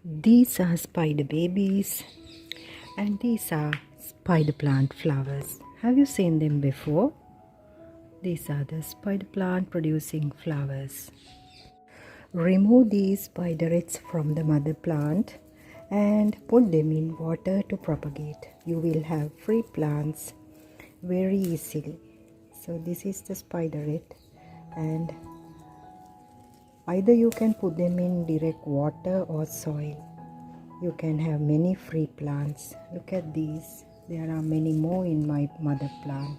These are spider babies and these are spider plant flowers. Have you seen them before? These are the spider plant producing flowers. Remove these spiderets from the mother plant and put them in water to propagate. You will have free plants very easily. So this is the spideret, and either you can put them in direct water or soil. You can have many free plants. Look at these. There are many more in my mother plant.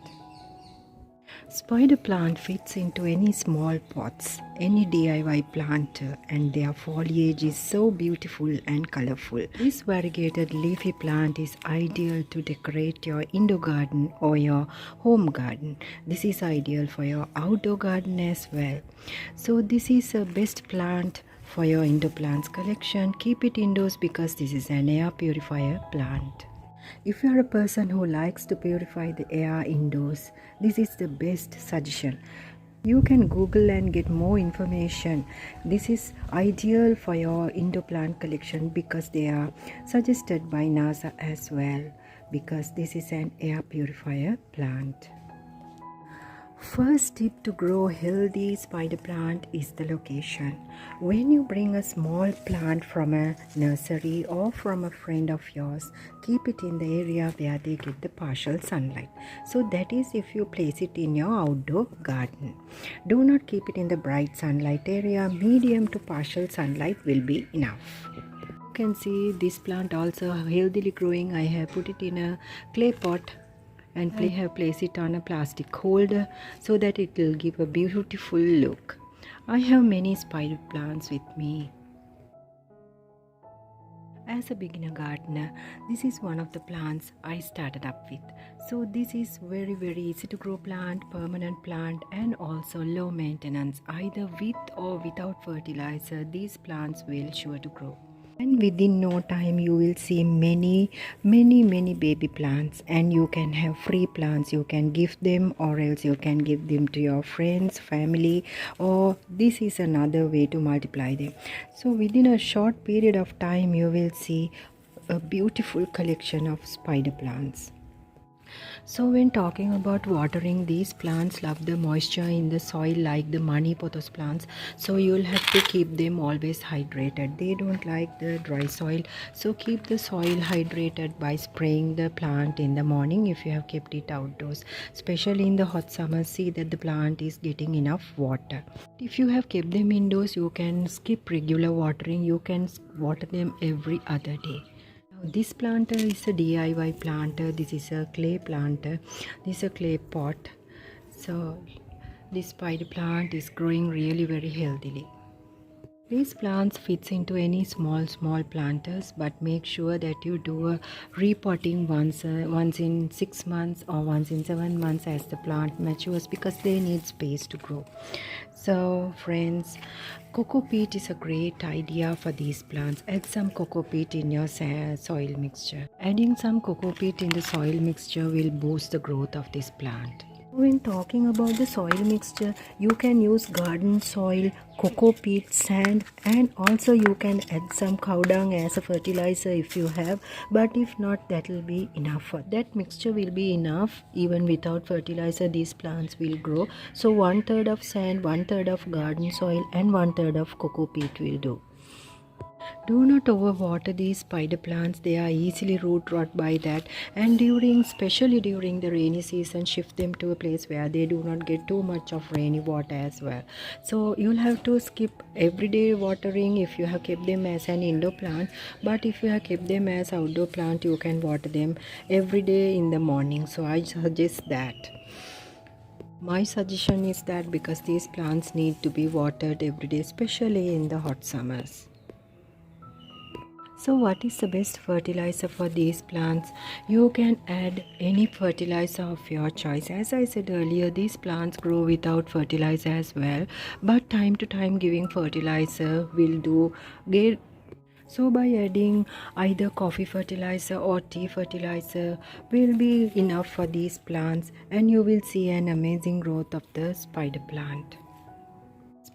Spider plant fits into any small pots, any DIY planter, and their foliage is so beautiful and colorful. This variegated leafy plant is ideal to decorate your indoor garden or your home garden. This is ideal for your outdoor garden as well. So this is a best plant for your indoor plants collection. Keep it indoors because this is an air purifier plant. If you are a person who likes to purify the air indoors, this is the best suggestion. You can Google and get more information. This is ideal for your indoor plant collection because they are suggested by NASA as well, because this is an air purifier plant. First tip to grow healthy spider plant is the location. When you bring a small plant from a nursery or from a friend of yours, keep it in the area where they get the partial sunlight. So that is if you place it in your outdoor garden. Do not keep it in the bright sunlight area. Medium to partial sunlight will be enough. You can see this plant also healthily growing. I have put it in a clay pot and have placed it on a plastic holder so that it will give a beautiful look. I have many spider plants with me. As a beginner gardener, this is one of the plants I started up with. So this is very easy to grow plant, permanent plant, and also low maintenance. Either with or without fertilizer, these plants will sure to grow. And within no time you will see many baby plants, and you can have free plants. You can give them, or else you can give them to your friends, family, or this is another way to multiply them. So within a short period of time you will see a beautiful collection of spider plants. So when talking about watering, these plants love the moisture in the soil like the money pothos plants. So you'll have to keep them always hydrated. They don't like the dry soil. So keep the soil hydrated by spraying the plant in the morning if you have kept it outdoors. Especially in the hot summer, see that the plant is getting enough water. If you have kept them indoors, you can skip regular watering. You can water them every other day. This planter is a DIY planter. This is a clay planter. This is a clay pot. So this spider plant is growing really very healthily. These plants fits into any small planters, but make sure that you do a repotting once in 6 months or once in 7 months as the plant matures, because they need space to grow. So friends, cocoa peat is a great idea for these plants. Add some cocoa peat in your soil mixture. Adding some cocoa peat in the soil mixture will boost the growth of this plant. When talking about the soil mixture, you can use garden soil, cocoa peat, sand, and also you can add some cow dung as a fertilizer if you have, but if not, that will be enough. That mixture will be enough. Even without fertilizer, these plants will grow. So 1/3 of sand, 1/3 of garden soil, and 1/3 of cocoa peat will do. Do not overwater these spider plants. They are easily root rot by that, and especially during the rainy season, shift them to a place where they do not get too much of rainy water as well. So you'll have to skip everyday watering if you have kept them as an indoor plant, but if you have kept them as outdoor plant, you can water them every day in the morning. So I suggest that. My suggestion is that because these plants need to be watered every day, especially in the hot summers. So what is the best fertilizer for these plants? You can add any fertilizer of your choice. As I said earlier, these plants grow without fertilizer as well, but time to time giving fertilizer will do great. So by adding either coffee fertilizer or tea fertilizer will be enough for these plants, and you will see an amazing growth of the spider plant.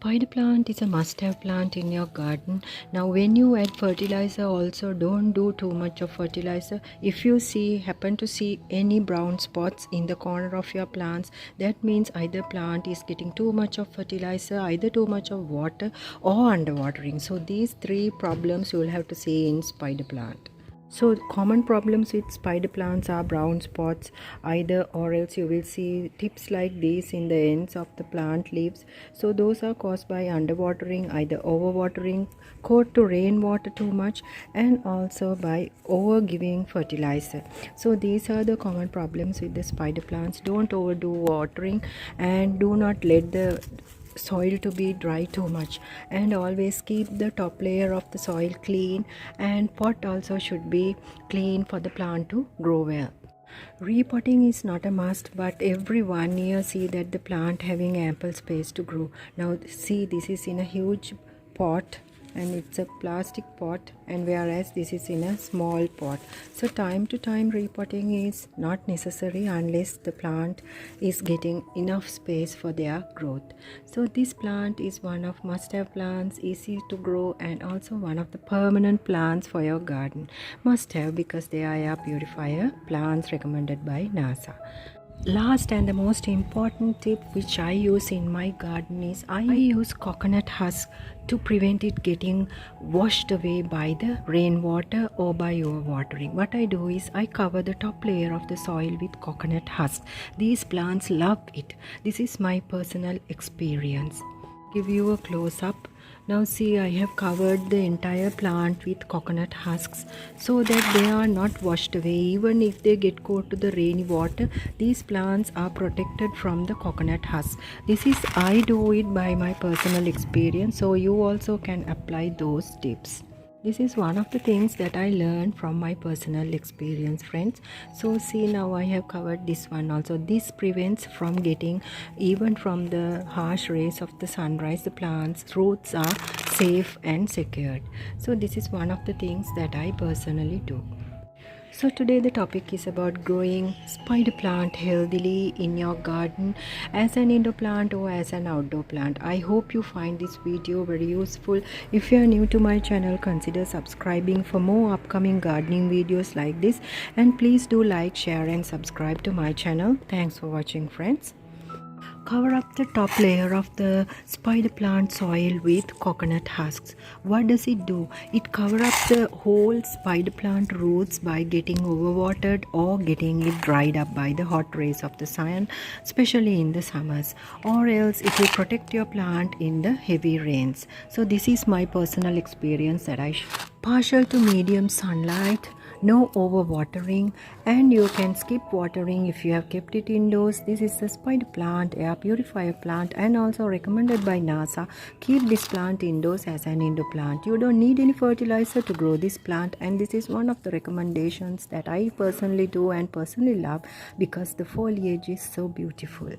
Spider plant is a must-have plant in your garden. Now when you add fertilizer also, don't do too much of fertilizer. If you happen to see any brown spots in the corner of your plants, that means either plant is getting too much of fertilizer, either too much of water or underwatering. So these three problems you will have to see in spider plant. So common problems with spider plants are brown spots either, or else you will see tips like these in the ends of the plant leaves. So those are caused by underwatering, either overwatering, caught to rainwater too much, and also by over giving fertilizer. So these are the common problems with the spider plants. Don't overdo watering and do not let the soil to be dry too much, and always keep the top layer of the soil clean, and pot also should be clean for the plant to grow well. Repotting is not a must, but every 1 year see that the plant having ample space to grow. Now see, this is in a huge pot and it's a plastic pot, and whereas this is in a small pot. So time to time repotting is not necessary unless the plant is getting enough space for their growth. So this plant is one of must-have plants, easy to grow, and also one of the permanent plants for your garden. Must have because they are air purifier plants recommended by NASA. Last and the most important tip which I use in my garden is I use coconut husk to prevent it getting washed away by the rainwater or by overwatering. What I do is I cover the top layer of the soil with coconut husk. These plants love it. This is my personal experience. Give you a close-up. Now see, I have covered the entire plant with coconut husks so that they are not washed away. Even if they get caught to the rainy water, these plants are protected from the coconut husk. This is, I do it by my personal experience, so you also can apply those tips. This is one of the things that I learned from my personal experience, friends. So see, now I have covered this one also. This prevents from getting, even from the harsh rays of the sunrise, the plants roots are safe and secured. So this is one of the things that I personally do. So today the topic is about growing spider plant healthily in your garden as an indoor plant or as an outdoor plant. I hope you find this video very useful. If you are new to my channel, consider subscribing for more upcoming gardening videos like this, and please do like, share and subscribe to my channel. Thanks for watching, friends. Cover up the top layer of the spider plant soil with coconut husks. What does it do? It covers up the whole spider plant roots by getting overwatered or getting it dried up by the hot rays of the sun, especially in the summers, or else it will protect your plant in the heavy rains. So this is my personal experience that partial to medium sunlight, no overwatering, and you can skip watering if you have kept it indoors. This is the spider plant, air purifier plant, and also recommended by NASA. Keep this plant indoors as an indoor plant. You don't need any fertilizer to grow this plant, and this is one of the recommendations that I personally do and personally love because the foliage is so beautiful.